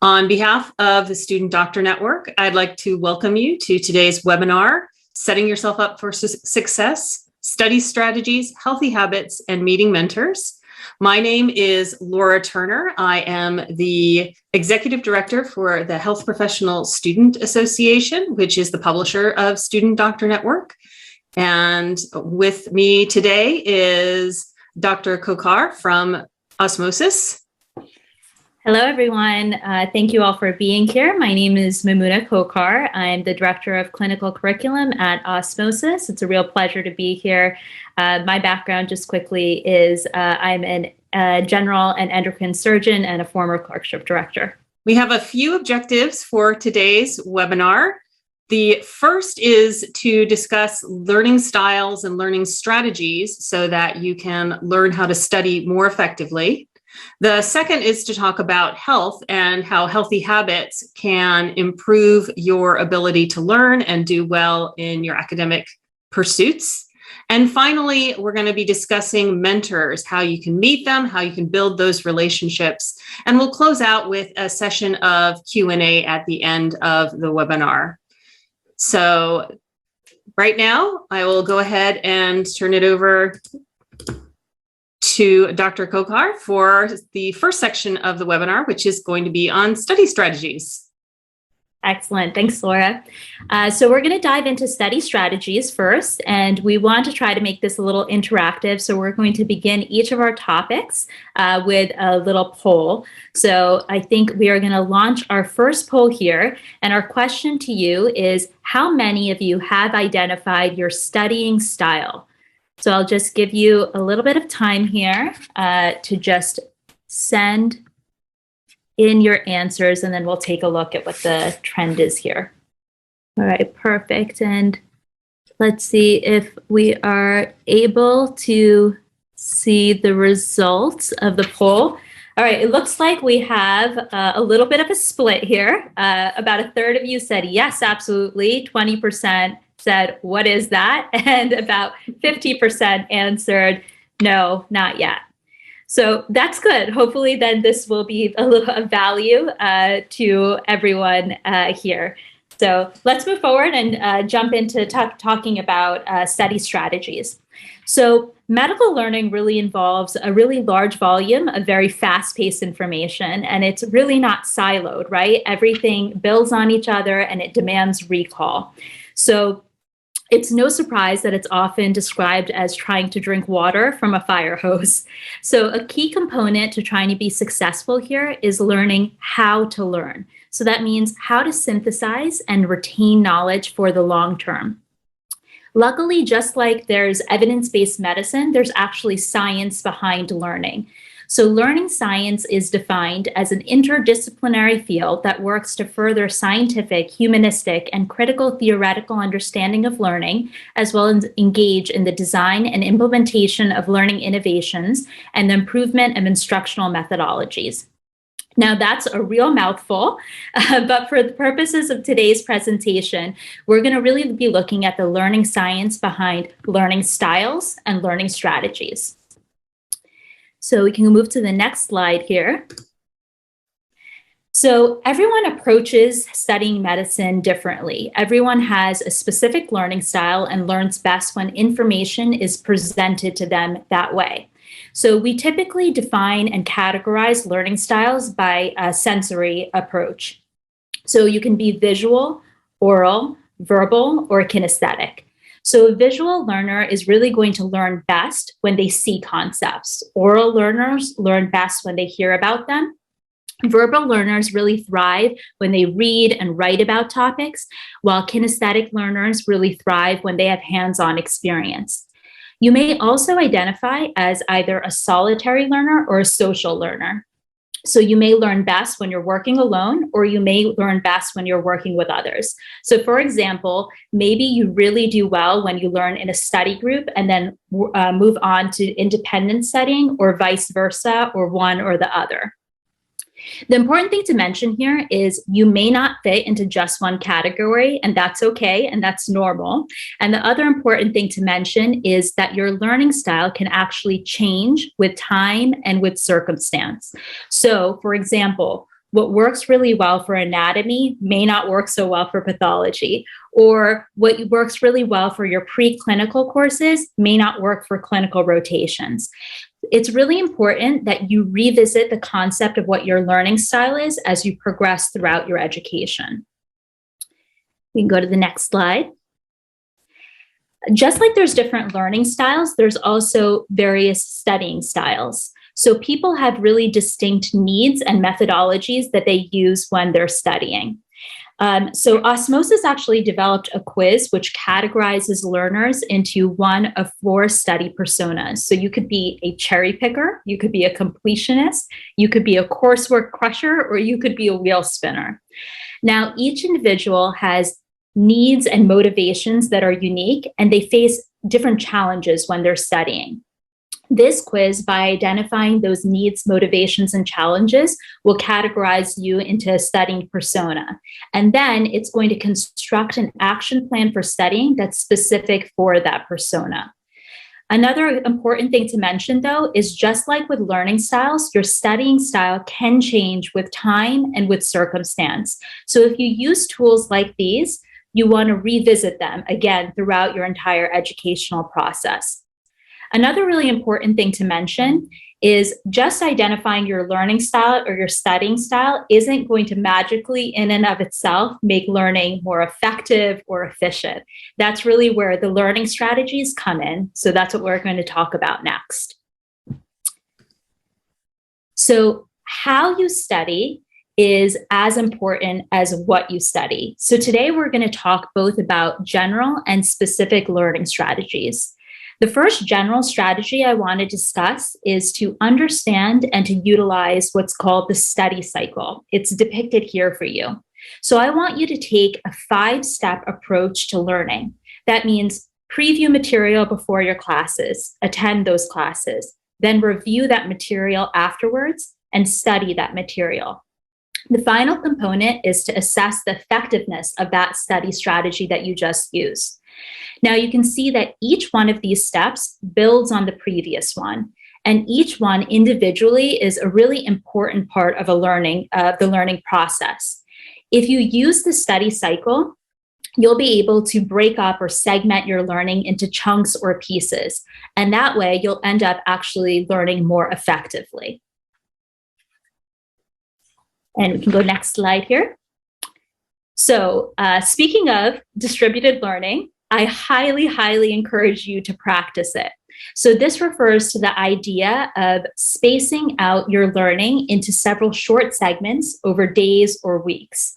On behalf of the Student Doctor Network, I'd like to welcome you to today's webinar, Setting Yourself Up for Success, Study Strategies, Healthy Habits, and Meeting Mentors. My name is Laura Turner. I am the Executive Director for the Health Professional Student Association, which is the publisher of Student Doctor Network. And with me today is Dr. Khokhar from Osmosis. Hello, everyone. Thank you all for being here. My name is Mamoona Khokhar. I'm the Director of Clinical Curriculum at Osmosis. It's a real pleasure to be here. My background, just quickly, is I'm a general and endocrine surgeon and a former Clerkship Director. We have a few objectives for today's webinar. The first is to discuss learning styles and learning strategies so that you can learn how to study more effectively. The second is to talk about health and how healthy habits can improve your ability to learn and do well in your academic pursuits. And finally, we're going to be discussing mentors, how you can meet them, how you can build those relationships. And we'll close out with a session of Q&A at the end of the webinar. So right now, I will go ahead and turn it over to Dr. Khokhar for the first section of the webinar, which is going to be on study strategies. Excellent. Thanks, Laura. So we're going to dive into study strategies first, and we want to try to make this a little interactive. So we're going to begin each of our topics with a little poll. So I think we are going to launch our first poll here. And our question to you is, how many of you have identified your studying style? So I'll just give you a little bit of time here to just send in your answers, and then we'll take a look at what the trend is here. All right, perfect. And let's see if we are able to see the results of the poll. All right, it looks like we have a little bit of a split here. About a third of you said yes, absolutely. 20% said, what is that? And about 50% answered, no, not yet. So that's good. Hopefully then this will be a little of value to everyone here. So let's move forward and jump into talking about study strategies. So medical learning really involves a really large volume of very fast-paced information, and it's really not siloed, right? Everything builds on each other and it demands recall. So it's no surprise that it's often described as trying to drink water from a fire hose. So a key component to trying to be successful here is learning how to learn. So that means how to synthesize and retain knowledge for the long term. Luckily, just like there's evidence-based medicine, there's actually science behind learning. So learning science is defined as an interdisciplinary field that works to further scientific, humanistic, and critical theoretical understanding of learning, as well as engage in the design and implementation of learning innovations and the improvement of instructional methodologies. Now, that's a real mouthful, but for the purposes of today's presentation, we're going to really be looking at the learning science behind learning styles and learning strategies. So we can move to the next slide here. So everyone approaches studying medicine differently. Everyone has a specific learning style and learns best when information is presented to them that way. So we typically define and categorize learning styles by a sensory approach. So you can be visual, oral, verbal, or kinesthetic. So a visual learner is really going to learn best when they see concepts. Oral learners learn best when they hear about them. Verbal learners really thrive when they read and write about topics, while kinesthetic learners really thrive when they have hands-on experience. You may also identify as either a solitary learner or a social learner. So you may learn best when you're working alone, or you may learn best when you're working with others. So for example, maybe you really do well when you learn in a study group and then move on to independent studying, or vice versa, or one or the other. The important thing to mention here is you may not fit into just one category, and that's okay, and that's normal. And the other important thing to mention is that your learning style can actually change with time and with circumstance. So, for example, what works really well for anatomy may not work so well for pathology, or what works really well for your preclinical courses may not work for clinical rotations. It's really important that you revisit the concept of what your learning style is as you progress throughout your education. We can go to the next slide. Just like there's different learning styles, there's also various studying styles. So people have really distinct needs and methodologies that they use when they're studying. So Osmosis actually developed a quiz which categorizes learners into one of 4 study personas. So you could be a cherry picker, you could be a completionist, you could be a coursework crusher, or you could be a wheel spinner. Now, each individual has needs and motivations that are unique, and they face different challenges when they're studying. This quiz, by identifying those needs, motivations, and challenges, will categorize you into a studying persona. And then it's going to construct an action plan for studying that's specific for that persona. Another important thing to mention, though, is just like with learning styles, your studying style can change with time and with circumstance. So if you use tools like these, you want to revisit them again throughout your entire educational process. Another really important thing to mention is just identifying your learning style or your studying style isn't going to magically, in and of itself, make learning more effective or efficient. That's really where the learning strategies come in. So that's what we're going to talk about next. So how you study is as important as what you study. So today we're going to talk both about general and specific learning strategies. The first general strategy I want to discuss is to understand and to utilize what's called the study cycle. It's depicted here for you. So I want you to take a 5-step approach to learning. That means preview material before your classes, attend those classes, then review that material afterwards and study that material. The final component is to assess the effectiveness of that study strategy that you just used. Now you can see that each one of these steps builds on the previous one, and each one individually is a really important part of the learning process. If you use the study cycle, you'll be able to break up or segment your learning into chunks or pieces, and that way you'll end up actually learning more effectively. And we can go next slide here. So speaking of distributed learning, I highly, highly encourage you to practice it. So this refers to the idea of spacing out your learning into several short segments over days or weeks.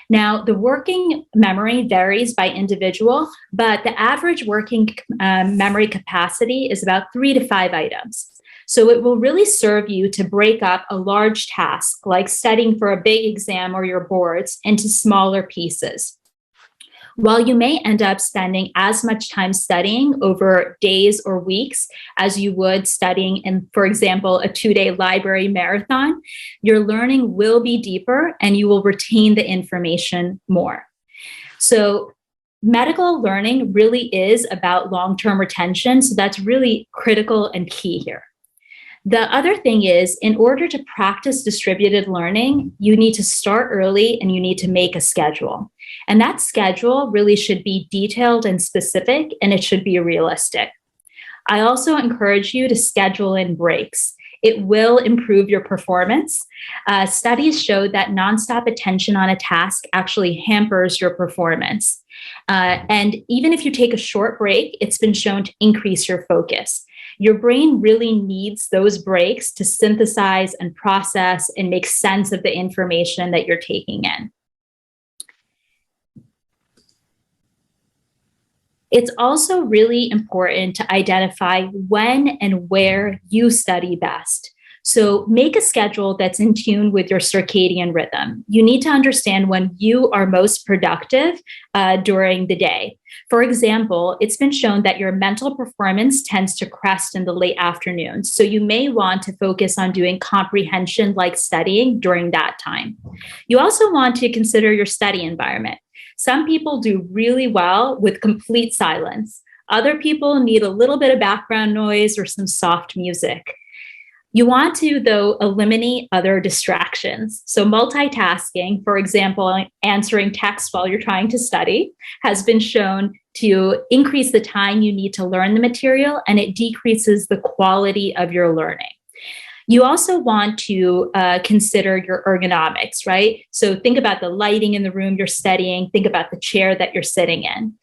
Now, the working memory varies by individual, but the average working memory capacity is about 3 to 5 items. So it will really serve you to break up a large task, like studying for a big exam or your boards, into smaller pieces. While you may end up spending as much time studying over days or weeks as you would studying in, for example, a 2-day library marathon, your learning will be deeper and you will retain the information more. So medical learning really is about long-term retention, so that's really critical and key here. The other thing is, in order to practice distributed learning, you need to start early and you need to make a schedule. And that schedule really should be detailed and specific, and it should be realistic. I also encourage you to schedule in breaks. It will improve your performance. Studies show that nonstop attention on a task actually hampers your performance. And even if you take a short break, it's been shown to increase your focus. Your brain really needs those breaks to synthesize and process and make sense of the information that you're taking in. It's also really important to identify when and where you study best. So make a schedule that's in tune with your circadian rhythm. You need to understand when you are most productive during the day. For example, it's been shown that your mental performance tends to crest in the late afternoon. So you may want to focus on doing comprehension-like studying during that time. You also want to consider your study environment. Some people do really well with complete silence. Other people need a little bit of background noise or some soft music. You want to, though, eliminate other distractions. So multitasking, for example, answering text while you're trying to study, has been shown to increase the time you need to learn the material, and it decreases the quality of your learning. You also want to consider your ergonomics, right? So think about the lighting in the room you're studying, think about the chair that you're sitting in.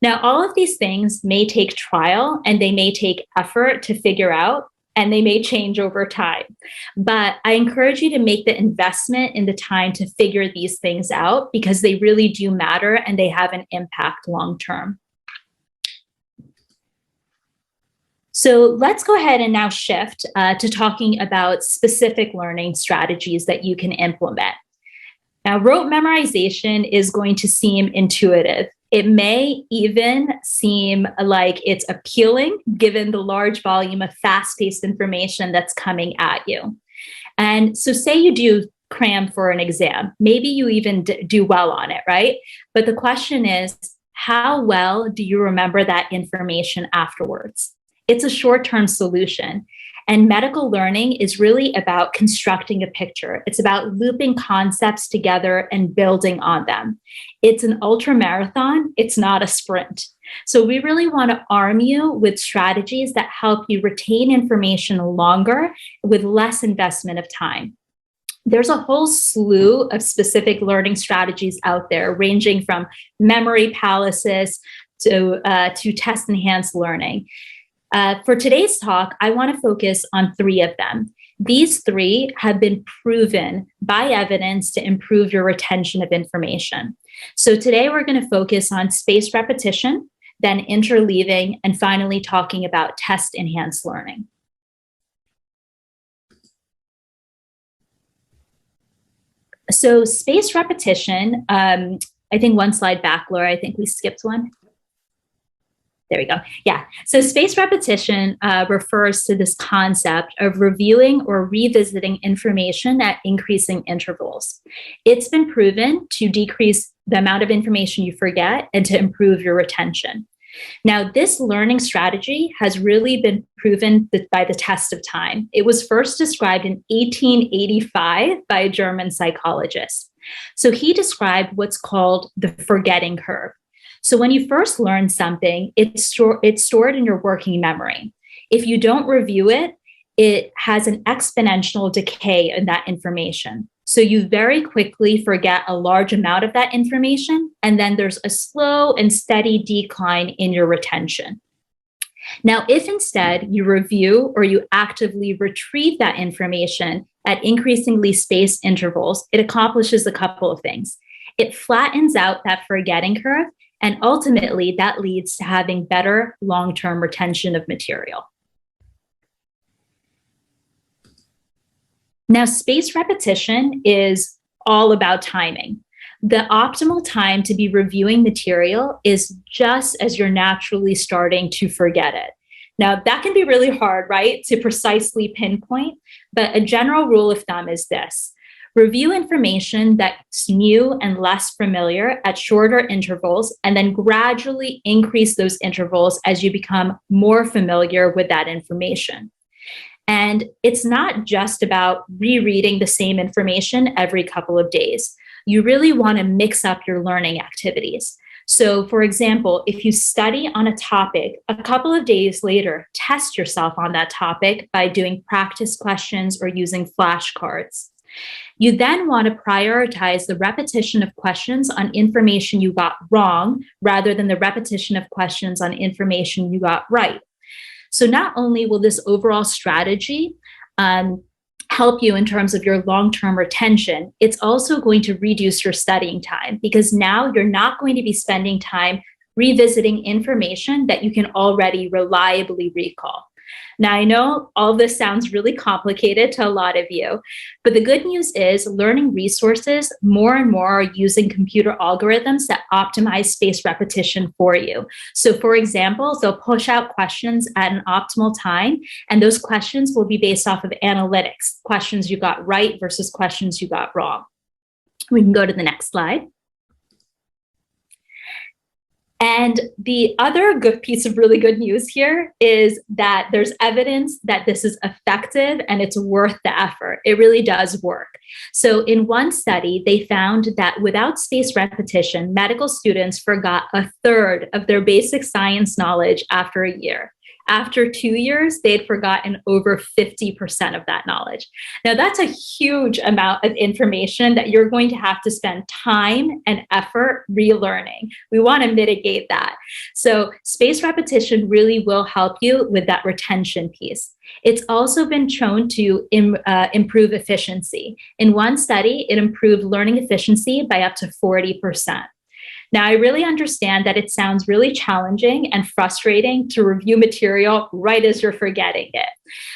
Now, all of these things may take trial and they may take effort to figure out, and they may change over time. But I encourage you to make the investment in the time to figure these things out, because they really do matter and they have an impact long term. So let's go ahead and now shift to talking about specific learning strategies that you can implement. Now, rote memorization is going to seem intuitive. It may even seem like it's appealing given the large volume of fast-paced information that's coming at you. And so say you do cram for an exam, maybe you even do well on it, right? But the question is, how well do you remember that information afterwards? It's a short-term solution. And medical learning is really about constructing a picture. It's about looping concepts together and building on them. It's an ultra marathon. It's not a sprint. So we really want to arm you with strategies that help you retain information longer with less investment of time. There's a whole slew of specific learning strategies out there, ranging from memory palaces to test-enhanced learning. For today's talk, I want to focus on 3 of them. These 3 have been proven by evidence to improve your retention of information. So today we're going to focus on spaced repetition, then interleaving, and finally talking about test-enhanced learning. So spaced repetition, I think one slide back, Laura, I think we skipped one. There we go. Yeah. So spaced repetition refers to this concept of reviewing or revisiting information at increasing intervals. It's been proven to decrease the amount of information you forget and to improve your retention. Now, this learning strategy has really been proven by the test of time. It was first described in 1885 by a German psychologist. So he described what's called the forgetting curve. So when you first learn something, it's stored in your working memory. If you don't review it, it has an exponential decay in that information. So you very quickly forget a large amount of that information, and then there's a slow and steady decline in your retention. Now, if instead you review or you actively retrieve that information at increasingly spaced intervals, it accomplishes a couple of things. It flattens out that forgetting curve, and ultimately, that leads to having better long-term retention of material. Now, spaced repetition is all about timing. The optimal time to be reviewing material is just as you're naturally starting to forget it. Now, that can be really hard, right, to precisely pinpoint, but a general rule of thumb is this. Review information that's new and less familiar at shorter intervals, and then gradually increase those intervals as you become more familiar with that information. And it's not just about rereading the same information every couple of days. You really want to mix up your learning activities. So, for example, if you study on a topic, a couple of days later, test yourself on that topic by doing practice questions or using flashcards. You then want to prioritize the repetition of questions on information you got wrong rather than the repetition of questions on information you got right. So not only will this overall strategy help you in terms of your long-term retention, it's also going to reduce your studying time, because now you're not going to be spending time revisiting information that you can already reliably recall. Now, I know all this sounds really complicated to a lot of you, but the good news is learning resources more and more are using computer algorithms that optimize spaced repetition for you. So for example, they'll push out questions at an optimal time, and those questions will be based off of analytics, questions you got right versus questions you got wrong. We can go to the next slide. And the other good piece of really good news here is that there's evidence that this is effective and it's worth the effort. It really does work. So in one study, they found that without spaced repetition, medical students forgot a third of their basic science knowledge after a year. After 2 years, they'd forgotten over 50% of that knowledge. Now, that's a huge amount of information that you're going to have to spend time and effort relearning. We want to mitigate that. So spaced repetition really will help you with that retention piece. It's also been shown to improve efficiency. In one study, it improved learning efficiency by up to 40%. Now, I really understand that it sounds really challenging and frustrating to review material right as you're forgetting it,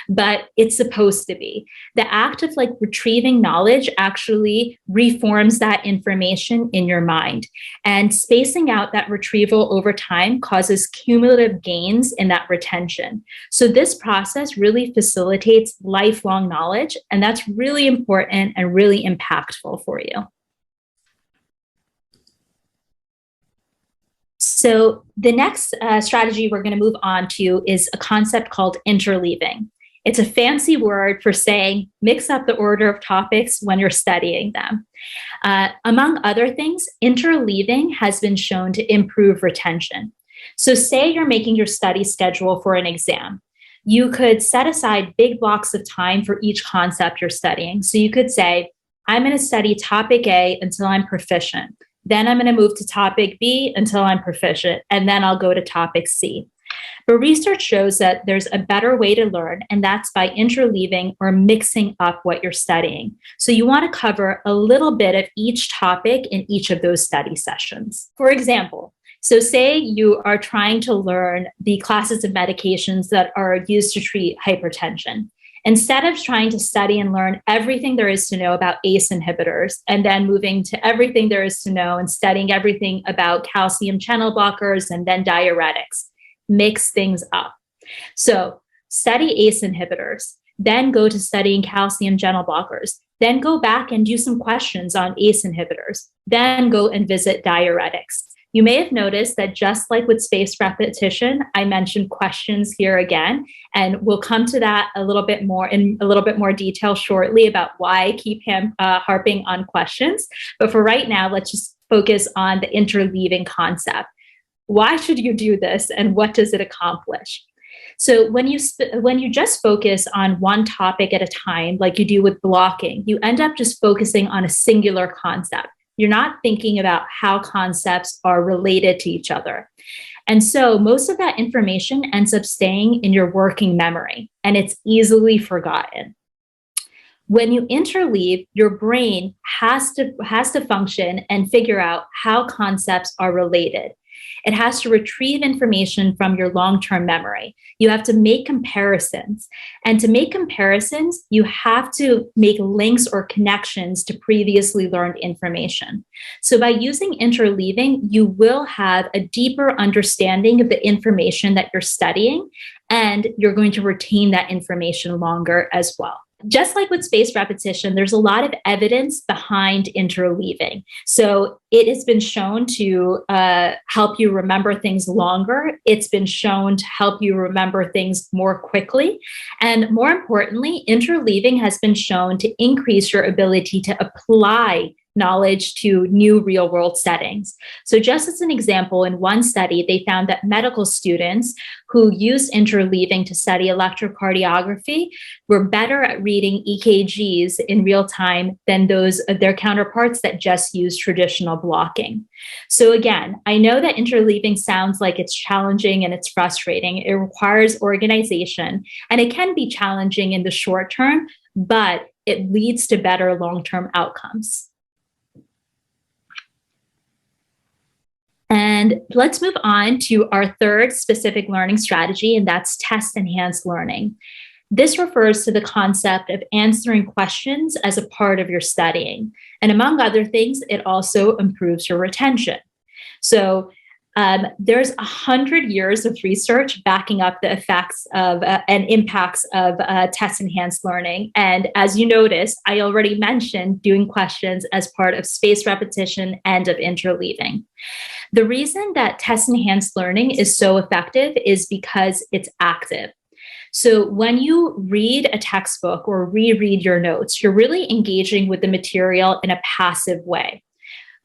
but it's supposed to be. The act of retrieving knowledge actually reforms that information in your mind, and spacing out that retrieval over time causes cumulative gains in that retention. So this process really facilitates lifelong knowledge, and that's really important and really impactful for you. So the next strategy we're going to move on to is a concept called interleaving. It's a fancy word for saying mix up the order of topics when you're studying them. Among other things, interleaving has been shown to improve retention. So say you're making your study schedule for an exam. You could set aside big blocks of time for each concept you're studying. So you could say, I'm going to study topic A until I'm proficient. Then I'm going to move to topic B until I'm proficient, and then I'll go to topic C. But research shows that there's a better way to learn, and that's by interleaving or mixing up what you're studying. So you want to cover a little bit of each topic in each of those study sessions. For example, so say you are trying to learn the classes of medications that are used to treat hypertension. Instead of trying to study and learn everything there is to know about ACE inhibitors and then moving to everything there is to know and studying everything about calcium channel blockers and then diuretics, mix things up. So study ACE inhibitors, then go to studying calcium channel blockers, then go back and do some questions on ACE inhibitors, then go and visit diuretics. You may have noticed that just like with spaced repetition, I mentioned questions here again, and we'll come to that a little bit more in a little bit more detail shortly about why I keep harping on questions. But for right now, let's just focus on the interleaving concept. Why should you do this, and what does it accomplish? So when you just focus on one topic at a time, like you do with blocking, you end up just focusing on a singular concept. You're not thinking about how concepts are related to each other. And so most of that information ends up staying in your working memory, and it's easily forgotten. When you interleave, your brain has to function and figure out how concepts are related. It has to retrieve information from your long-term memory. You have to make comparisons. And to make comparisons, you have to make links or connections to previously learned information. So by using interleaving, you will have a deeper understanding of the information that you're studying, and you're going to retain that information longer as well. Just like with spaced repetition, there's a lot of evidence behind interleaving. So it has been shown to help you remember things longer. It's been shown to help you remember things more quickly. And more importantly, interleaving has been shown to increase your ability to apply knowledge to new real-world settings. So just as an example, in one study, they found that medical students who used interleaving to study electrocardiography were better at reading EKGs in real time than those of their counterparts that just used traditional blocking. So again, I know that interleaving sounds like it's challenging and it's frustrating. It requires organization, and it can be challenging in the short term, but it leads to better long-term outcomes. And let's move on to our third specific learning strategy, and that's test-enhanced learning. This refers to the concept of answering questions as a part of your studying. And among other things, it also improves your retention. So There's 100 years of research backing up the effects of and impacts of test-enhanced learning. And as you noticed, I already mentioned doing questions as part of spaced repetition and of interleaving. The reason that test-enhanced learning is so effective is because it's active. So when you read a textbook or reread your notes, you're really engaging with the material in a passive way.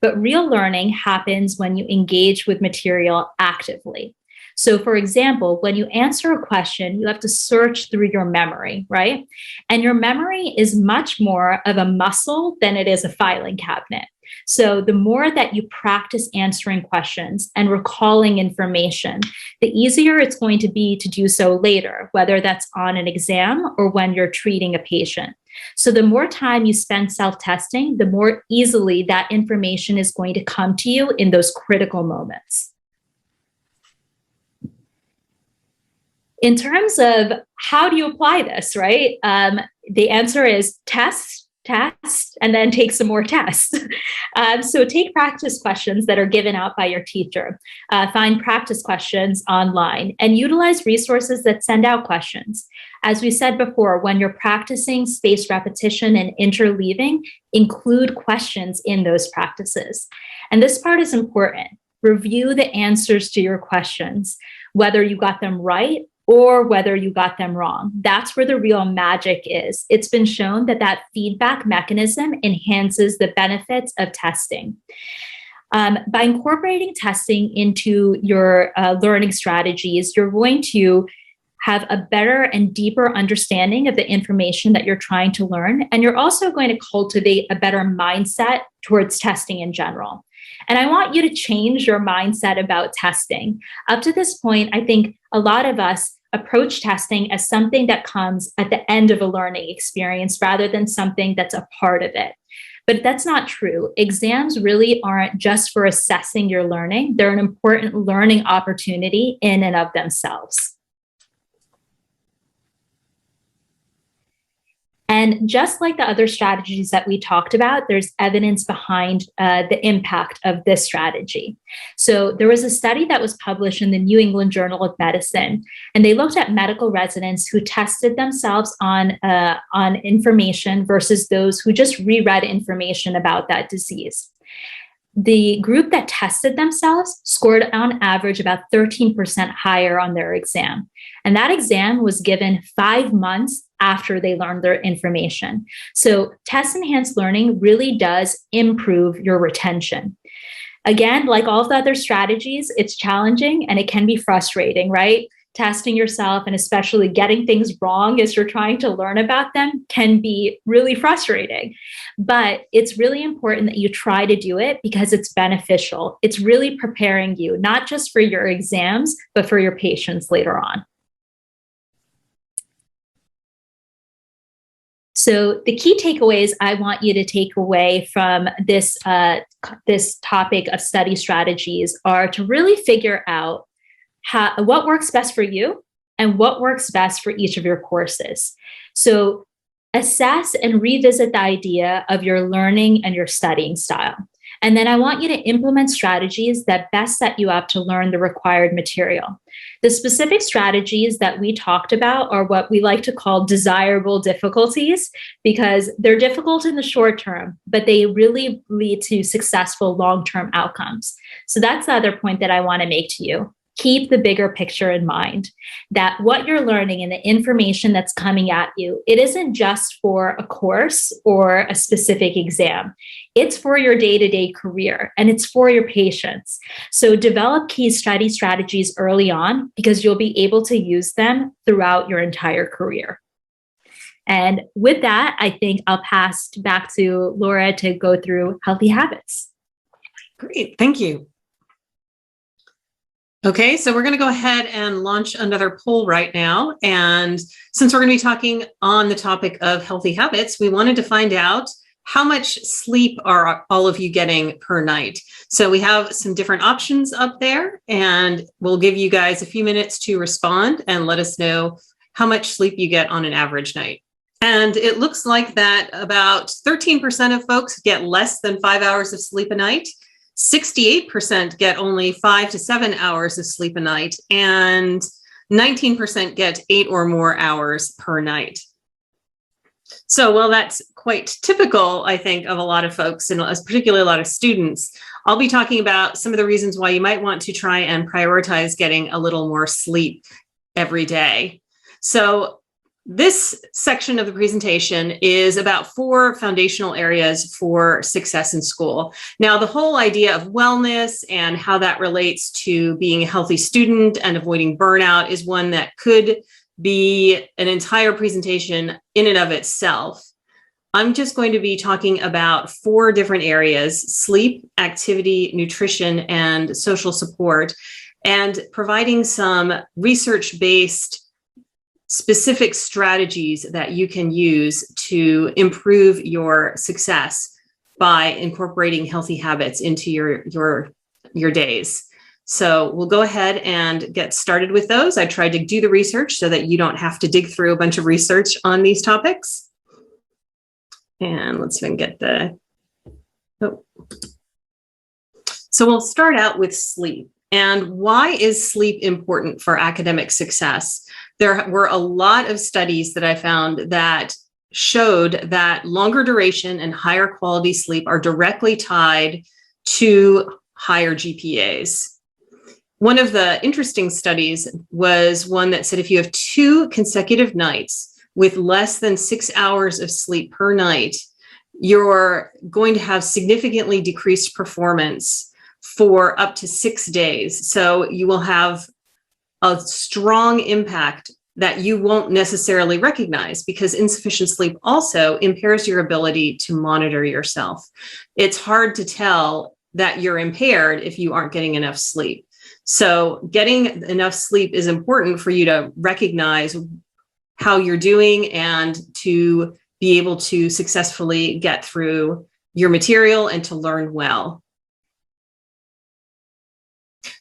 But real learning happens when you engage with material actively. So for example, when you answer a question, you have to search through your memory, right? And your memory is much more of a muscle than it is a filing cabinet. So the more that you practice answering questions and recalling information, the easier it's going to be to do so later, whether that's on an exam or when you're treating a patient. So the more time you spend self-testing, the more easily that information is going to come to you in those critical moments. In terms of how do you apply this, right? The answer is test, and then take some more tests. So take practice questions that are given out by your teacher. Find practice questions online and utilize resources that send out questions. As we said before, when you're practicing spaced repetition and interleaving, include questions in those practices. And this part is important. Review the answers to your questions, whether you got them right or whether you got them wrong. That's where the real magic is. It's been shown that that feedback mechanism enhances the benefits of testing. By incorporating testing into your learning strategies, you're going to have a better and deeper understanding of the information that you're trying to learn. And you're also going to cultivate a better mindset towards testing in general. And I want you to change your mindset about testing. Up to this point, I think a lot of us approach testing as something that comes at the end of a learning experience rather than something that's a part of it. But that's not true. Exams really aren't just for assessing your learning. They're an important learning opportunity in and of themselves. And just like the other strategies that we talked about, there's evidence behind the impact of this strategy. So there was a study that was published in the New England Journal of Medicine, and they looked at medical residents who tested themselves on information versus those who just reread information about that disease. The group that tested themselves scored on average about 13% higher on their exam. And that exam was given 5 months after they learned their information. So test-enhanced learning really does improve your retention. Again, like all of the other strategies, it's challenging and it can be frustrating, right? Testing yourself and especially getting things wrong as you're trying to learn about them can be really frustrating. But it's really important that you try to do it because it's beneficial. It's really preparing you, not just for your exams, but for your patients later on. So the key takeaways I want you to take away from this topic of study strategies are to really figure out what works best for you and what works best for each of your courses. So assess and revisit the idea of your learning and your studying style. And then I want you to implement strategies that best set you up to learn the required material. The specific strategies that we talked about are what we like to call desirable difficulties because they're difficult in the short term, but they really lead to successful long-term outcomes. So that's the other point that I want to make to you. Keep the bigger picture in mind, that what you're learning and the information that's coming at you, it isn't just for a course or a specific exam. It's for your day-to-day career and it's for your patients. So develop key study strategies early on because you'll be able to use them throughout your entire career. And with that, I think I'll pass back to Laura to go through healthy habits. Great, thank you. Okay, so we're going to go ahead and launch another poll right now. And since we're going to be talking on the topic of healthy habits, we wanted to find out how much sleep are all of you getting per night. So we have some different options up there, and we'll give you guys a few minutes to respond and let us know how much sleep you get on an average night. And it looks like that about 13% of folks get less than 5 hours of sleep a night. 68% get only 5 to 7 hours of sleep a night, and 19% get 8 or more hours per night. So, well, that's quite typical, I think, of a lot of folks, and particularly a lot of students. I'll be talking about some of the reasons why you might want to try and prioritize getting a little more sleep every day. So this section of the presentation is about 4 foundational areas for success in school. Now, the whole idea of wellness and how that relates to being a healthy student and avoiding burnout is one that could be an entire presentation in and of itself. I'm just going to be talking about 4 different areas: sleep, activity, nutrition, and social support, and providing some research-based specific strategies that you can use to improve your success by incorporating healthy habits into your days. So we'll go ahead and get started with those. I tried to do the research so that you don't have to dig through a bunch of research on these topics. And let's even get So we'll start out with sleep. And why is sleep important for academic success? There were a lot of studies that I found that showed that longer duration and higher quality sleep are directly tied to higher GPAs. One of the interesting studies was one that said if you have 2 consecutive nights with less than 6 hours of sleep per night, you're going to have significantly decreased performance for up to 6 days. So you will have a strong impact that you won't necessarily recognize, because insufficient sleep also impairs your ability to monitor yourself. It's hard to tell that you're impaired if you aren't getting enough sleep. So getting enough sleep is important for you to recognize how you're doing and to be able to successfully get through your material and to learn well.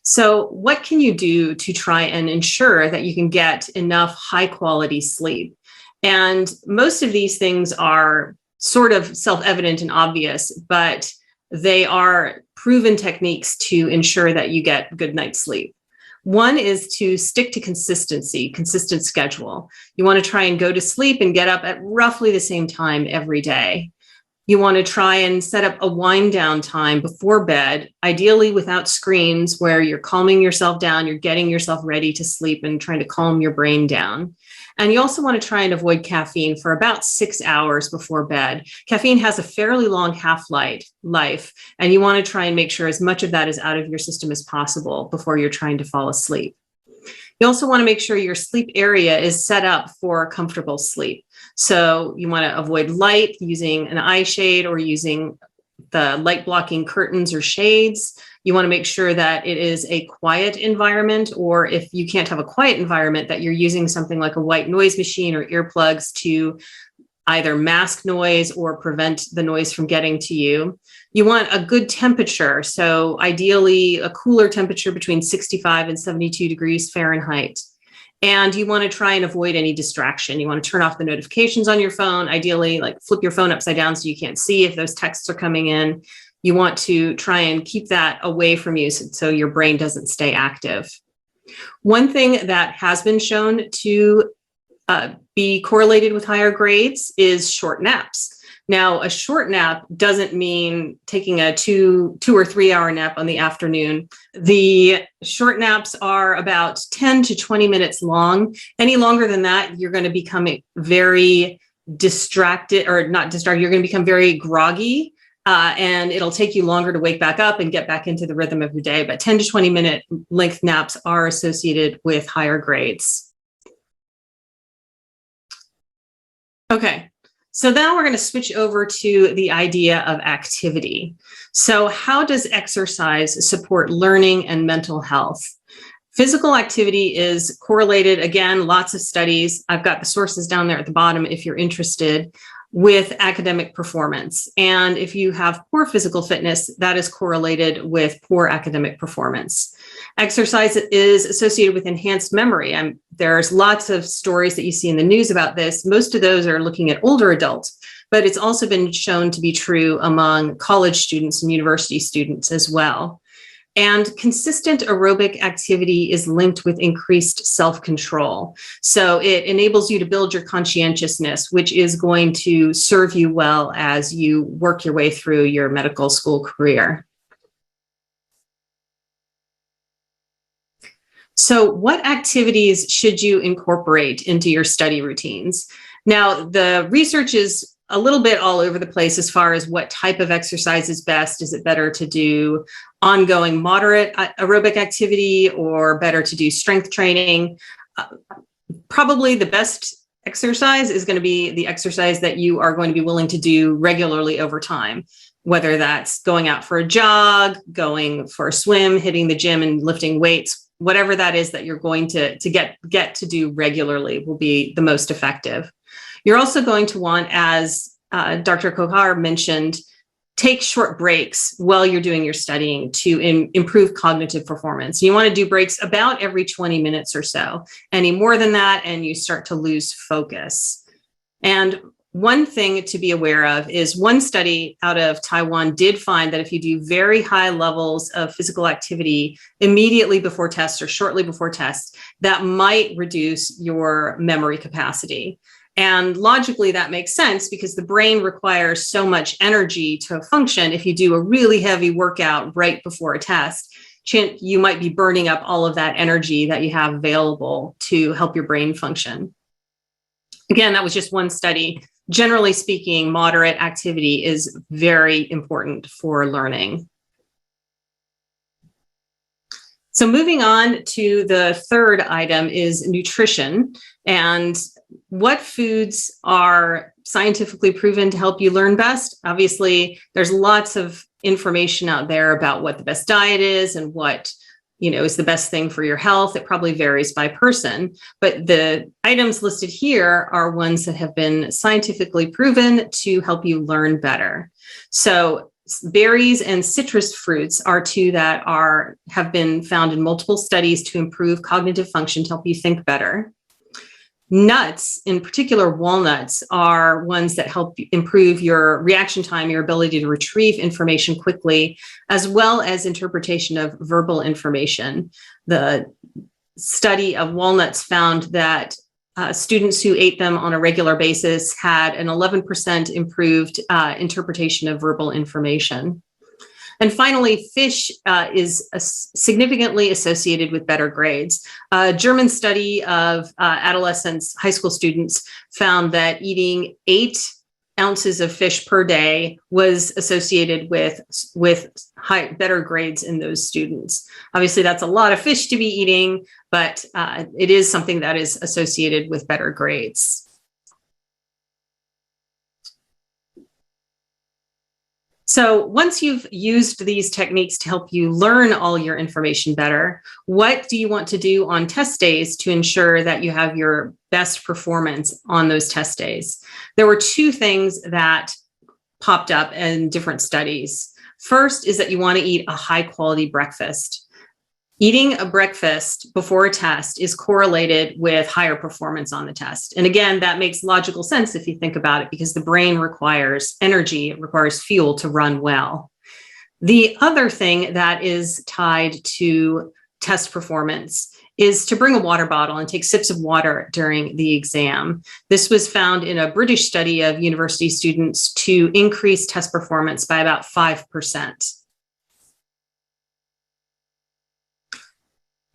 So what can you do to try and ensure that you can get enough high quality sleep? And most of these things are sort of self-evident and obvious, but they are proven techniques to ensure that you get good night's sleep. One is to stick to consistency, consistent schedule. You want to try and go to sleep and get up at roughly the same time every day. You want to try and set up a wind down time before bed, ideally without screens, where you're calming yourself down, you're getting yourself ready to sleep and trying to calm your brain down. And you also want to try and avoid caffeine for about 6 hours before bed. Caffeine has a fairly long half-life, and you want to try and make sure as much of that is out of your system as possible before you're trying to fall asleep. You also want to make sure your sleep area is set up for comfortable sleep. So you want to avoid light using an eye shade or using the light blocking curtains or shades. You want to make sure that it is a quiet environment, or if you can't have a quiet environment, that you're using something like a white noise machine or earplugs to either mask noise or prevent the noise from getting to you. You want a good temperature. So ideally a cooler temperature between 65 and 72 degrees Fahrenheit. And you want to try and avoid any distraction. You want to turn off the notifications on your phone, ideally like flip your phone upside down so you can't see if those texts are coming in. You want to try and keep that away from you so your brain doesn't stay active. One thing that has been shown to be correlated with higher grades is short naps. Now, a short nap doesn't mean taking a 2 or 3 hour nap on the afternoon. The short naps are about 10 to 20 minutes long. Any longer than that, you're going to become very distracted, or not distracted, you're going to become very groggy, and it'll take you longer to wake back up and get back into the rhythm of your day. But 10 to 20 minute length naps are associated with higher grades. Okay. So now we're going to switch over to the idea of activity. So how does exercise support learning and mental health? Physical activity is correlated, again, lots of studies. I've got the sources down there at the bottom if you're interested, with academic performance. And if you have poor physical fitness, that is correlated with poor academic performance. Exercise is associated with enhanced memory. There's lots of stories that you see in the news about this. Most of those are looking at older adults, but it's also been shown to be true among college students and university students as well. And consistent aerobic activity is linked with increased self-control. So it enables you to build your conscientiousness, which is going to serve you well as you work your way through your medical school career. So what activities should you incorporate into your study routines? Now, the research is a little bit all over the place as far as what type of exercise is best. Is it better to do ongoing moderate aerobic activity or better to do strength training? Probably the best exercise is going to be the exercise that you are going to be willing to do regularly over time, whether that's going out for a jog, going for a swim, hitting the gym and lifting weights, whatever that is that you're going to get to do regularly will be the most effective. You're also going to want, as Dr. Khokhar mentioned, take short breaks while you're doing your studying to improve cognitive performance. You want to do breaks about every 20 minutes or so. Any more than that, and you start to lose focus. And one thing to be aware of is one study out of Taiwan did find that if you do very high levels of physical activity immediately before tests or shortly before tests, that might reduce your memory capacity. And logically, that makes sense because the brain requires so much energy to function. If you do a really heavy workout right before a test, you might be burning up all of that energy that you have available to help your brain function. Again, that was just one study. Generally speaking, moderate activity is very important for learning. So moving on to the third item is nutrition and what foods are scientifically proven to help you learn best. Obviously, there's lots of information out there about what the best diet is and what is the best thing for your health. It probably varies by person, but the items listed here are ones that have been scientifically proven to help you learn better. So berries and citrus fruits are two that have been found in multiple studies to improve cognitive function, to help you think better. Nuts, in particular walnuts, are ones that help improve your reaction time, your ability to retrieve information quickly, as well as interpretation of verbal information. The study of walnuts found that students who ate them on a regular basis had an 11% improved interpretation of verbal information. And finally, fish is significantly associated with better grades. A German study of adolescents, high school students, found that eating 8 ounces of fish per day was associated with better grades in those students. Obviously, that's a lot of fish to be eating, but it is something that is associated with better grades. So once you've used these techniques to help you learn all your information better, what do you want to do on test days to ensure that you have your best performance on those test days? There were 2 things that popped up in different studies. First is that you want to eat a high quality breakfast. Eating a breakfast before a test is correlated with higher performance on the test. And again, that makes logical sense if you think about it, because the brain requires energy, it requires fuel to run well. The other thing that is tied to test performance is to bring a water bottle and take sips of water during the exam. This was found in a British study of university students to increase test performance by about 5%.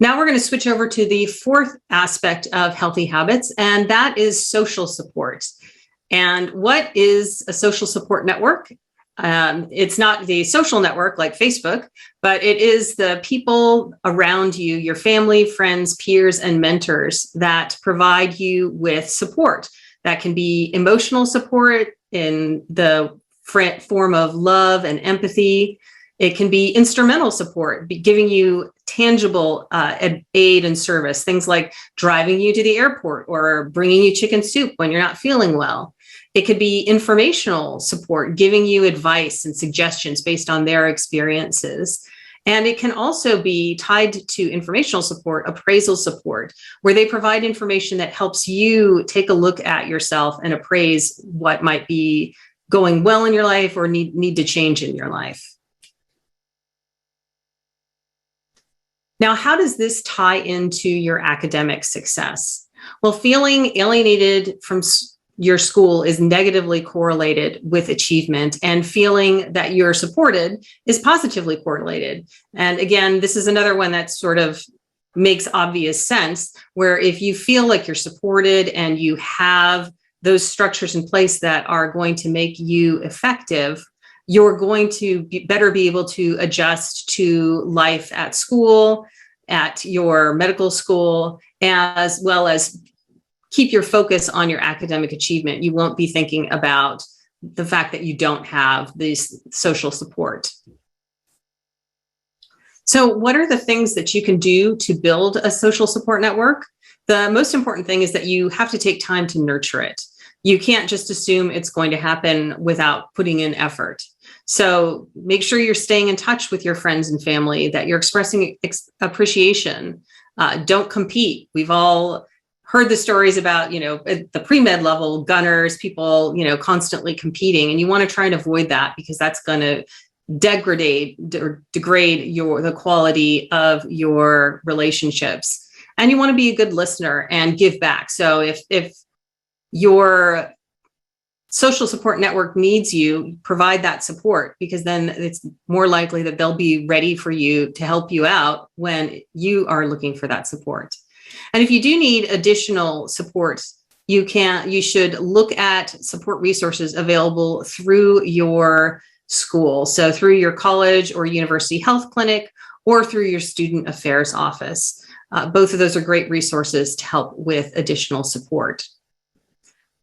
Now we're going to switch over to the fourth aspect of healthy habits, and that is social support. And what is a social support network? It's not the social network like Facebook, but it is the people around you, your family, friends, peers, and mentors that provide you with support. That can be emotional support in the form of love and empathy. It can be instrumental support, giving you tangible aid and service, things like driving you to the airport or bringing you chicken soup when you're not feeling well. It could be informational support, giving you advice and suggestions based on their experiences. And it can also be tied to informational support, appraisal support, where they provide information that helps you take a look at yourself and appraise what might be going well in your life or need to change in your life. Now, how does this tie into your academic success? Well, feeling alienated from your school is negatively correlated with achievement, and feeling that you're supported is positively correlated. And again, this is another one that sort of makes obvious sense, where if you feel like you're supported and you have those structures in place that are going to make you effective, you're going to better be able to adjust to life at school, at your medical school, as well as keep your focus on your academic achievement. You won't be thinking about the fact that you don't have this social support. So what are the things that you can do to build a social support network? The most important thing is that you have to take time to nurture it. You can't just assume it's going to happen without putting in effort. So make sure you're staying in touch with your friends and family, that you're expressing appreciation. Don't compete. We've all heard the stories about, at the pre-med level, gunners, people, constantly competing, and you want to try and avoid that, because that's going to degrade the quality of your relationships. And you want to be a good listener and give back. So if your social support network needs you, provide that support, because then it's more likely that they'll be ready for you to help you out when you are looking for that support. And if you do need additional support, you should look at support resources available through your school. So through your college or university health clinic, or through your student affairs office. Both of those are great resources to help with additional support.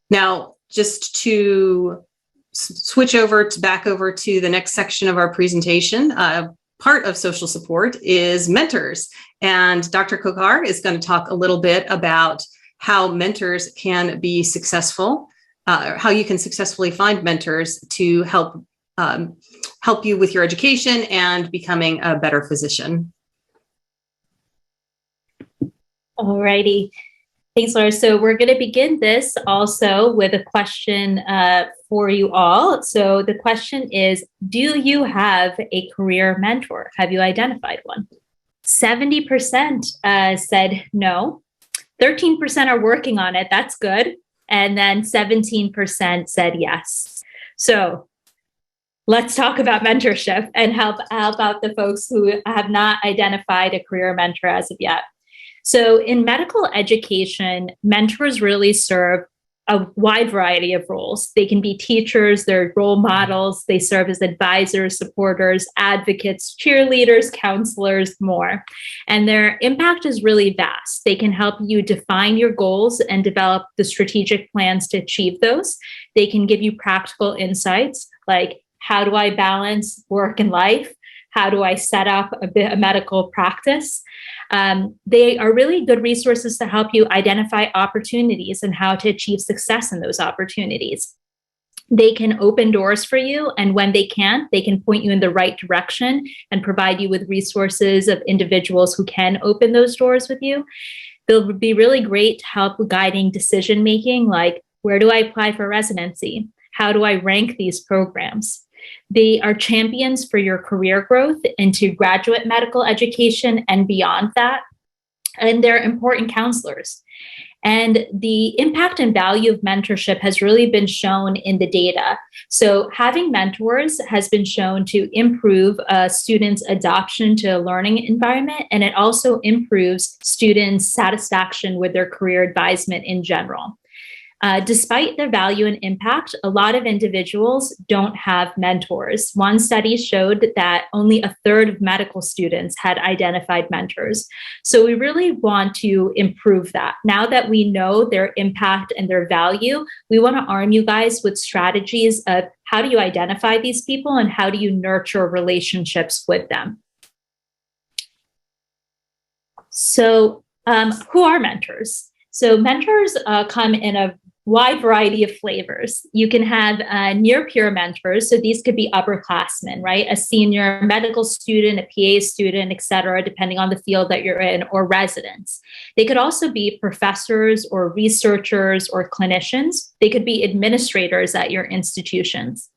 Now, just to switch back over to the next section of our presentation, part of social support is mentors. And Dr. Khokhar is going to talk a little bit about how mentors can be successful, how you can successfully find mentors to help you with your education and becoming a better physician. All righty. Thanks, Laura. So we're going to begin this also with a question for you all. So the question is, do you have a career mentor? Have you identified one? 70% said no. 13% are working on it. That's good. And then 17% said yes. So let's talk about mentorship and help out the folks who have not identified a career mentor as of yet. So in medical education, mentors really serve a wide variety of roles. They can be teachers, they're role models, they serve as advisors, supporters, advocates, cheerleaders, counselors, more. And their impact is really vast. They can help you define your goals and develop the strategic plans to achieve those. They can give you practical insights like, how do I balance work and life? How do I set up a medical practice? They are really good resources to help you identify opportunities and how to achieve success in those opportunities. They can open doors for you, and when they can't, they can point you in the right direction and provide you with resources of individuals who can open those doors with you. They'll be really great to help with guiding decision-making, like, where do I apply for residency? How do I rank these programs? They are champions for your career growth into graduate medical education and beyond that. And they're important counselors. And the impact and value of mentorship has really been shown in the data. So having mentors has been shown to improve students' adoption to a learning environment, and it also improves students' satisfaction with their career advisement in general. Despite their value and impact, a lot of individuals don't have mentors. One study showed that only a third of medical students had identified mentors. So we really want to improve that. Now that we know their impact and their value, we want to arm you guys with strategies of how do you identify these people and how do you nurture relationships with them. So who are mentors? So mentors come in a wide variety of flavors. You can have near peer mentors. So these could be upperclassmen, right? A senior medical student, a PA student, et cetera, depending on the field that you're in, or residents. They could also be professors or researchers or clinicians. They could be administrators at your institutions.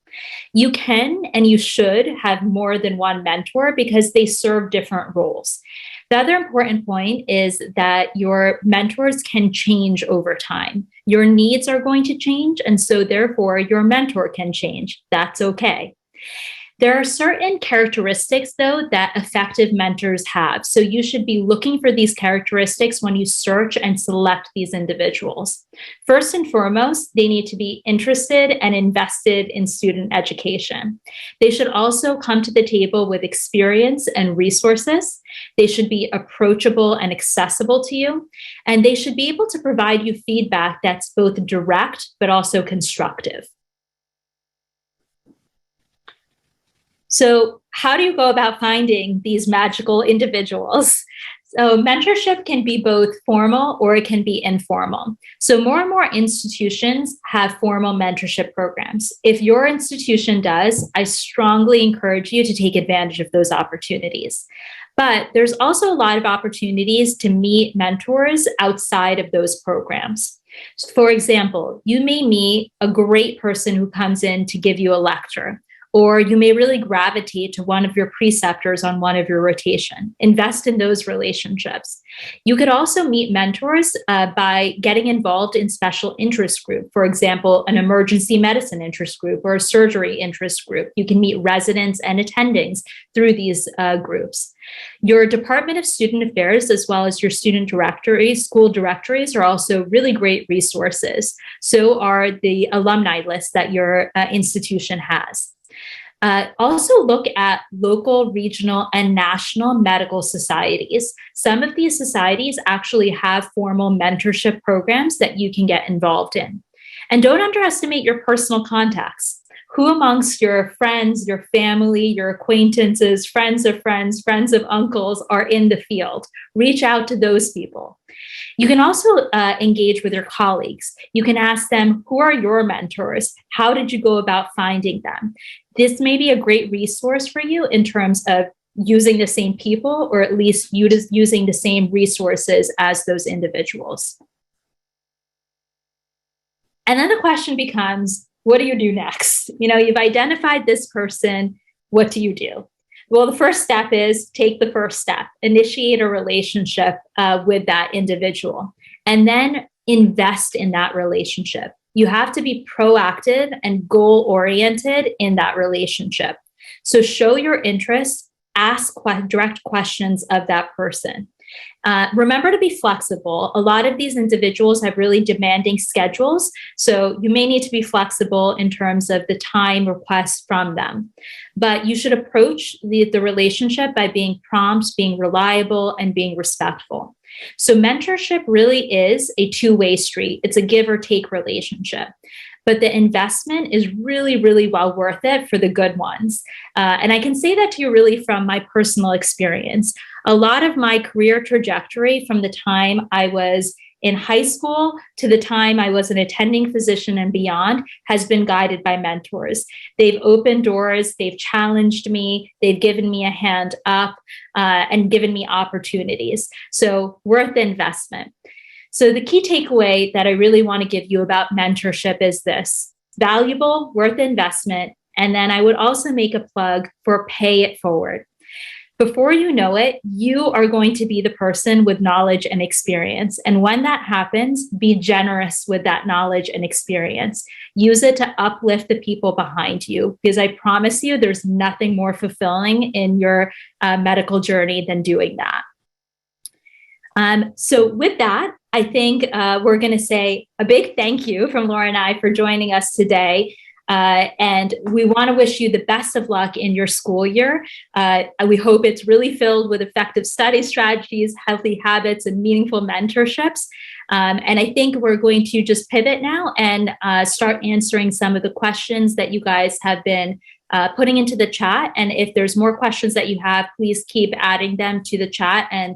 You can and you should have more than one mentor because they serve different roles. The other important point is that your mentors can change over time. Your needs are going to change, and so therefore your mentor can change. That's okay. There are certain characteristics, though, that effective mentors have. So you should be looking for these characteristics when you search and select these individuals. First and foremost, they need to be interested and invested in student education. They should also come to the table with experience and resources. They should be approachable and accessible to you. And they should be able to provide you feedback that's both direct but also constructive. So how do you go about finding these magical individuals? So mentorship can be both formal or it can be informal. So more and more institutions have formal mentorship programs. If your institution does, I strongly encourage you to take advantage of those opportunities. But there's also a lot of opportunities to meet mentors outside of those programs. For example, you may meet a great person who comes in to give you a lecture, or you may really gravitate to one of your preceptors on one of your rotation. Invest in those relationships. You could also meet mentors by getting involved in special interest group. For example, an emergency medicine interest group or a surgery interest group. You can meet residents and attendings through these groups. Your Department of Student Affairs, as well as your student directories, school directories, are also really great resources. So are the alumni lists that your institution has. Also look at local, regional, and national medical societies. Some of these societies actually have formal mentorship programs that you can get involved in. And don't underestimate your personal contacts. Who amongst your friends, your family, your acquaintances, friends of friends, friends of uncles are in the field? Reach out to those people. You can also engage with your colleagues. You can ask them, who are your mentors? How did you go about finding them? This may be a great resource for you in terms of using the same people, or at least using the same resources as those individuals. And then the question becomes, what do you do next? You've identified this person. What do you do? Well, the first step is take the first step, initiate a relationship with that individual, and then invest in that relationship. You have to be proactive and goal-oriented in that relationship. So show your interest, ask direct questions of that person. Remember to be flexible. A lot of these individuals have really demanding schedules, so you may need to be flexible in terms of the time requests from them. But you should approach the relationship by being prompt, being reliable, and being respectful. So mentorship really is a two-way street. It's a give or take relationship. But the investment is really, really well worth it for the good ones. And I can say that to you really from my personal experience. A lot of my career trajectory from the time I was in high school to the time I was an attending physician and beyond has been guided by mentors. They've opened doors, they've challenged me, they've given me a hand up, and given me opportunities. So worth the investment. So the key takeaway that I really want to give you about mentorship is this: valuable, worth the investment. And then I would also make a plug for pay it forward. Before you know it, you are going to be the person with knowledge and experience. And when that happens, be generous with that knowledge and experience. Use it to uplift the people behind you, because I promise you there's nothing more fulfilling in your medical journey than doing that. So with that, I think we're going to say a big thank you from Laura and I for joining us today. And we want to wish you the best of luck in your school year. We hope it's really filled with effective study strategies, healthy habits, and meaningful mentorships. And I think we're going to just pivot now and start answering some of the questions that you guys have been putting into the chat. And if there's more questions that you have, please keep adding them to the chat, and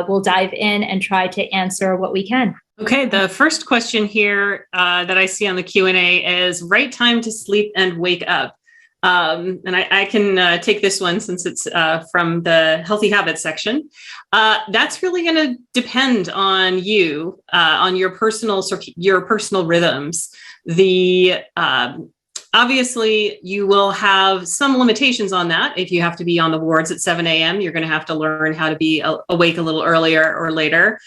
we'll dive in and try to answer what we can. Okay, the first question here that I see on the Q&A is right time to sleep and wake up. And I can take this one since it's from the healthy habits section. That's really going to depend on you, on your personal rhythms. Obviously, you will have some limitations on that. If you have to be on the wards at 7 a.m., you're going to have to learn how to be awake a little earlier or later.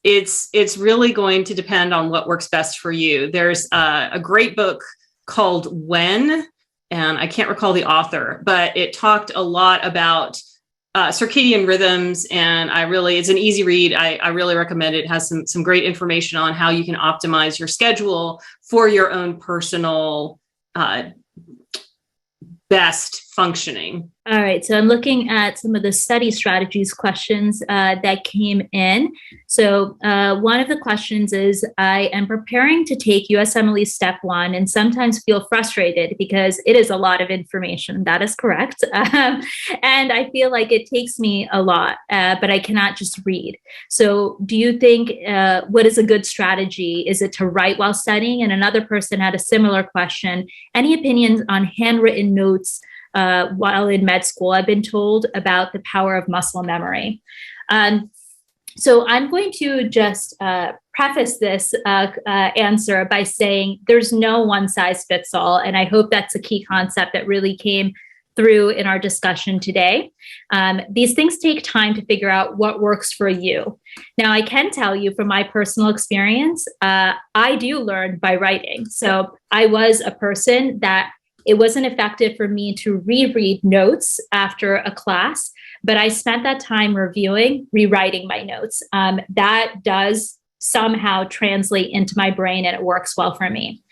It's really going to depend on what works best for you. There's a great book called When, and I can't recall the author, but it talked a lot about circadian rhythms, and it's an easy read. I really recommend it. It has some great information on how you can optimize your schedule for your own personal best functioning. All right, so I'm looking at some of the study strategies questions that came in. So one of the questions is, I am preparing to take USMLE Step 1 and sometimes feel frustrated because it is a lot of information. That is correct. And I feel like it takes me a lot, but I cannot just read. So do you think, what is a good strategy? Is it to write while studying? And another person had a similar question. Any opinions on handwritten notes while in med school? I've been told about the power of muscle memory. So I'm going to just preface this answer by saying there's no one size fits all. And I hope that's a key concept that really came through in our discussion today. These things take time to figure out what works for you. Now, I can tell you from my personal experience, I do learn by writing. So I was a person that it wasn't effective for me to reread notes after a class, but I spent that time rewriting my notes. That does somehow translate into my brain, and it works well for me.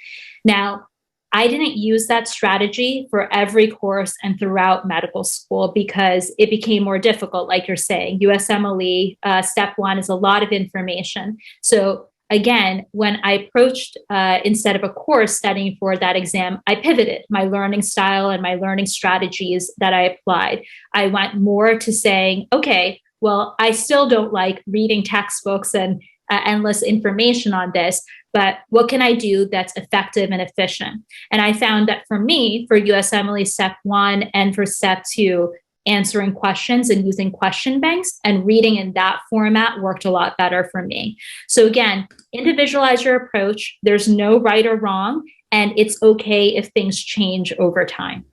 Now, I didn't use that strategy for every course and throughout medical school because it became more difficult. Like you're saying, USMLE Step 1 is a lot of information. So again, when I approached, instead of a course studying for that exam, I pivoted my learning style and my learning strategies that I applied. I went more to saying, okay, well, I still don't like reading textbooks and endless information on this, but what can I do that's effective and efficient? And I found that for me, for USMLE Step 1 and for Step 2, answering questions and using question banks and reading in that format worked a lot better for me. So again, individualize your approach. There's no right or wrong, and it's okay if things change over time.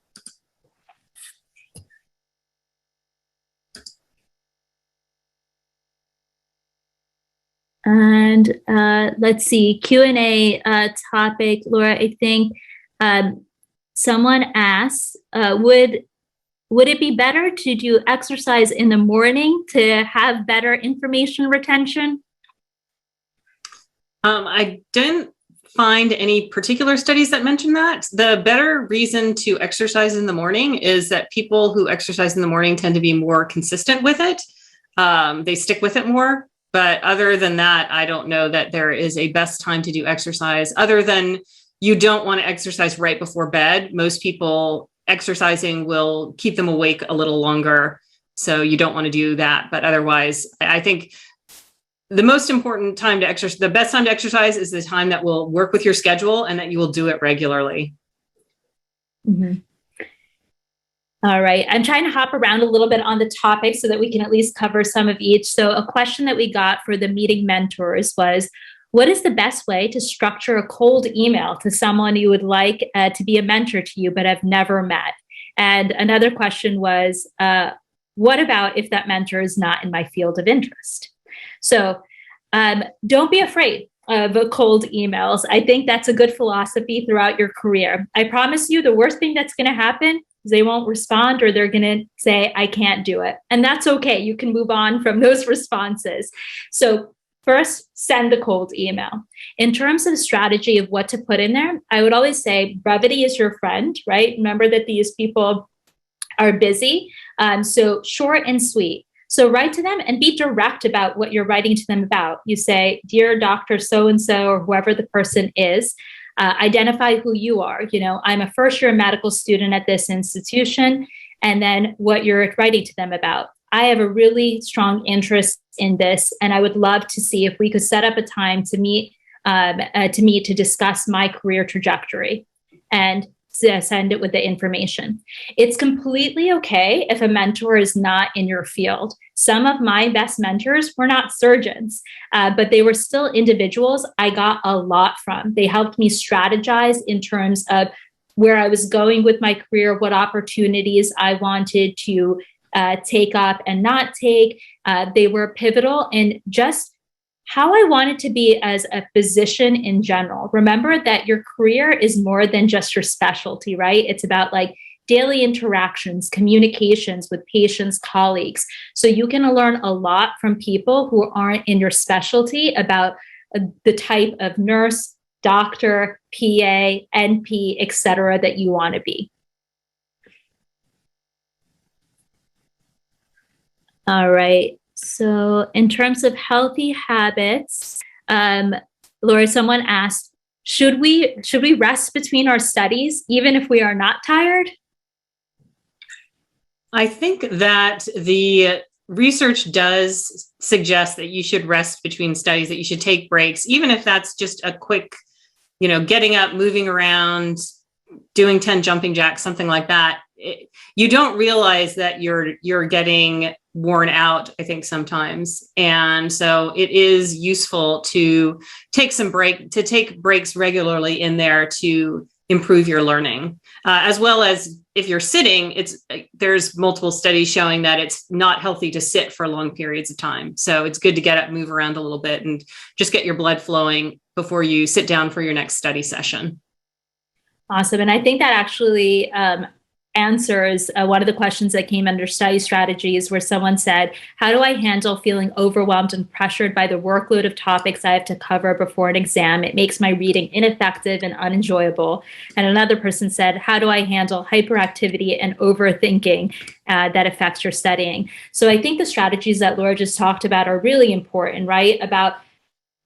And let's see, Q&A topic, Laura, I think someone asks, would it be better to do exercise in the morning to have better information retention? I didn't find any particular studies that mention that. The better reason to exercise in the morning is that people who exercise in the morning tend to be more consistent with it. They stick with it more. But other than that, I don't know that there is a best time to do exercise other than you don't want to exercise right before bed. Most people exercising will keep them awake a little longer. So you don't want to do that. But otherwise, I think the most important time to exercise, the best time to exercise is the time that will work with your schedule and that you will do it regularly. Mm-hmm. All right. I'm trying to hop around a little bit on the topic so that we can at least cover some of each. So a question that we got for the meeting mentors was, what is the best way to structure a cold email to someone you would like to be a mentor to you, but have never met? And another question was, what about if that mentor is not in my field of interest? So don't be afraid of cold emails. I think that's a good philosophy throughout your career. I promise you the worst thing that's going to happen is they won't respond, or they're going to say, I can't do it. And that's okay. You can move on from those responses. So first, send the cold email. In terms of strategy of what to put in there, I would always say brevity is your friend, right? Remember that these people are busy. So short and sweet. So write to them and be direct about what you're writing to them about. You say, dear Dr. So-and-so, or whoever the person is, identify who you are. You know, I'm a first-year medical student at this institution. And then what you're writing to them about. I have a really strong interest in this, and I would love to see if we could set up a time to meet to discuss my career trajectory and send it with the information. It's completely okay if a mentor is not in your field. Some of my best mentors were not surgeons, but they were still individuals I got a lot from. They helped me strategize in terms of where I was going with my career, what opportunities I wanted to take up and not take. They were pivotal in just how I wanted to be as a physician in general. Remember that your career is more than just your specialty, right? It's about like daily interactions, communications with patients, colleagues. So you can learn a lot from people who aren't in your specialty about the type of nurse, doctor, PA, NP, et cetera, that you want to be. All right. So in terms of healthy habits, Laura, someone asked, should we rest between our studies, even if we are not tired? I think that the research does suggest that you should rest between studies, that you should take breaks, even if that's just a quick, getting up, moving around, doing 10 jumping jacks, something like that. You don't realize that you're getting worn out, I think, sometimes. And so it is useful to take breaks regularly in there to improve your learning, as well as if you're sitting. There's multiple studies showing that it's not healthy to sit for long periods of time. So it's good to get up, move around a little bit, and just get your blood flowing before you sit down for your next study session. Awesome. And I think that actually answers one of the questions that came under study strategies, where someone said, how do I handle feeling overwhelmed and pressured by the workload of topics I have to cover before an exam? It makes my reading ineffective and unenjoyable. And another person said, how do I handle hyperactivity and overthinking that affects your studying? So I think the strategies that Laura just talked about are really important, right? About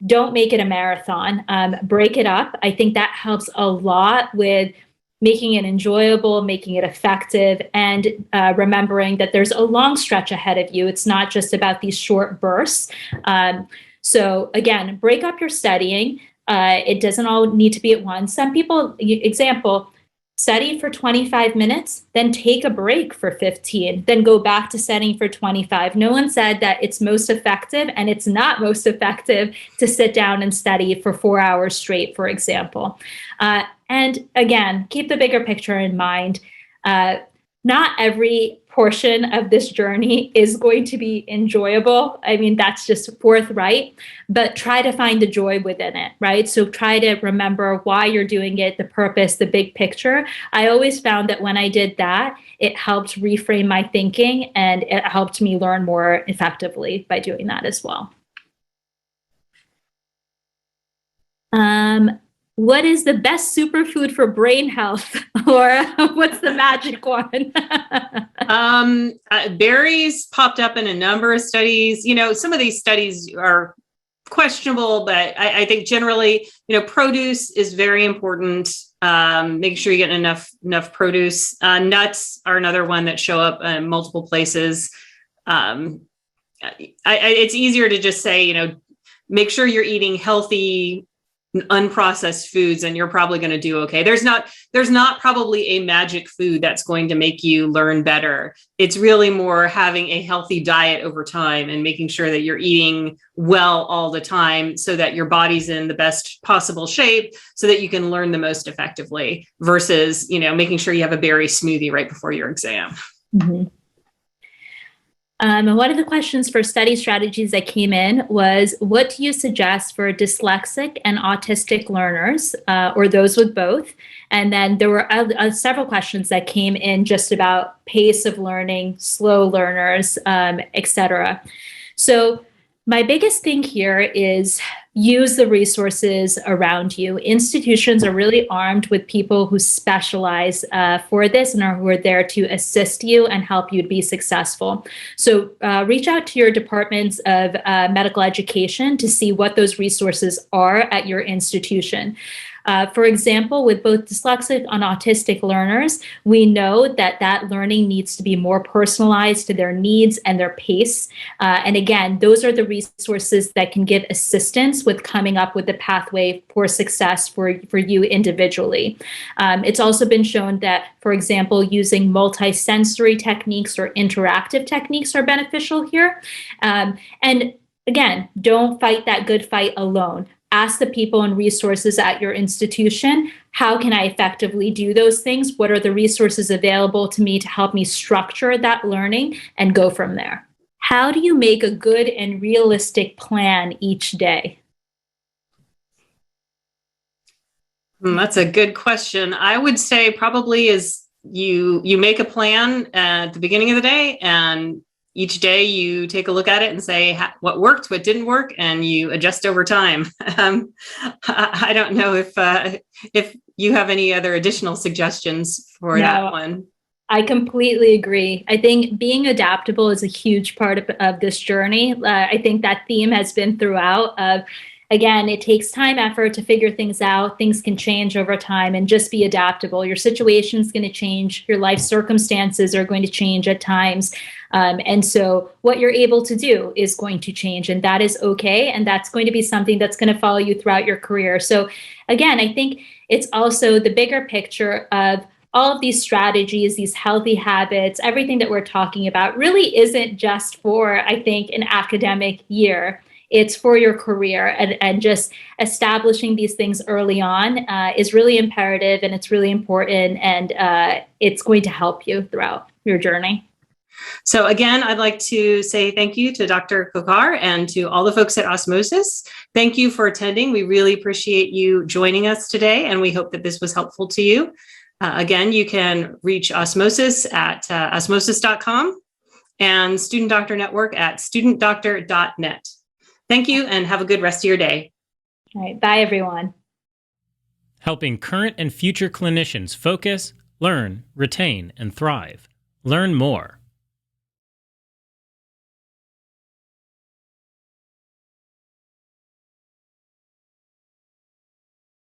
don't make it a marathon, break it up. I think that helps a lot with making it enjoyable, making it effective, and remembering that there's a long stretch ahead of you. It's not just about these short bursts. So again, break up your studying. It doesn't all need to be at once. Some people, example, study for 25 minutes, then take a break for 15, then go back to studying for 25. No one said that it's most effective, and it's not most effective to sit down and study for 4 hours straight, for example. And again, keep the bigger picture in mind. Not every portion of this journey is going to be enjoyable. I mean, that's just forthright, but try to find the joy within it, right? So try to remember why you're doing it, the purpose, the big picture. I always found that when I did that, it helped reframe my thinking, and it helped me learn more effectively by doing that as well. What is the best superfood for brain health? Or what's the magic one? Berries popped up in a number of studies. Some of these studies are questionable, but I think generally, produce is very important. Make sure you get enough produce. Nuts are another one that show up in multiple places. It's easier to just say, make sure you're eating healthy, unprocessed foods, and you're probably going to do okay. There's not probably a magic food that's going to make you learn better. It's really more having a healthy diet over time and making sure that you're eating well all the time, so that your body's in the best possible shape, so that you can learn the most effectively, versus, making sure you have a berry smoothie right before your exam. Mm-hmm. And one of the questions for study strategies that came in was, what do you suggest for dyslexic and autistic learners, or those with both? And then there were several questions that came in just about pace of learning, slow learners, et cetera. So my biggest thing here is use the resources around you. Institutions are really armed with people who specialize for this and who are there to assist you and help you to be successful. So reach out to your departments of medical education to see what those resources are at your institution. For example, with both dyslexic and autistic learners, we know that that learning needs to be more personalized to their needs and their pace. And again, those are the resources that can give assistance with coming up with the pathway for success for you individually. It's also been shown that, for example, using multisensory techniques or interactive techniques are beneficial here. And again, don't fight that good fight alone. Ask the people and resources at your institution, how can I effectively do those things? What are the resources available to me to help me structure that learning and go from there? How do you make a good and realistic plan each day? That's a good question. I would say probably is you make a plan at the beginning of the day, and each day you take a look at it and say what worked, what didn't work, and you adjust over time. I don't know if you have any other additional suggestions for that one. I completely agree. I think being adaptable is a huge part of this journey. I think that theme has been throughout of, again, it takes time, effort to figure things out. Things can change over time, and just be adaptable. Your situation is going to change. Your life circumstances are going to change at times. And so what you're able to do is going to change, and that is okay. And that's going to be something that's going to follow you throughout your career. So again, I think it's also the bigger picture of all of these strategies, these healthy habits, everything that we're talking about really isn't just for, I think, an academic year. It's for your career, and just establishing these things early on is really imperative, and it's really important, and it's going to help you throughout your journey. So again, I'd like to say thank you to Dr. Khokhar and to all the folks at Osmosis. Thank you for attending. We really appreciate you joining us today, and we hope that this was helpful to you. Again, you can reach Osmosis at osmosis.com and Student Doctor Network at studentdoctor.net. Thank you, and have a good rest of your day. All right. Bye, everyone. Helping current and future clinicians focus, learn, retain, and thrive. Learn more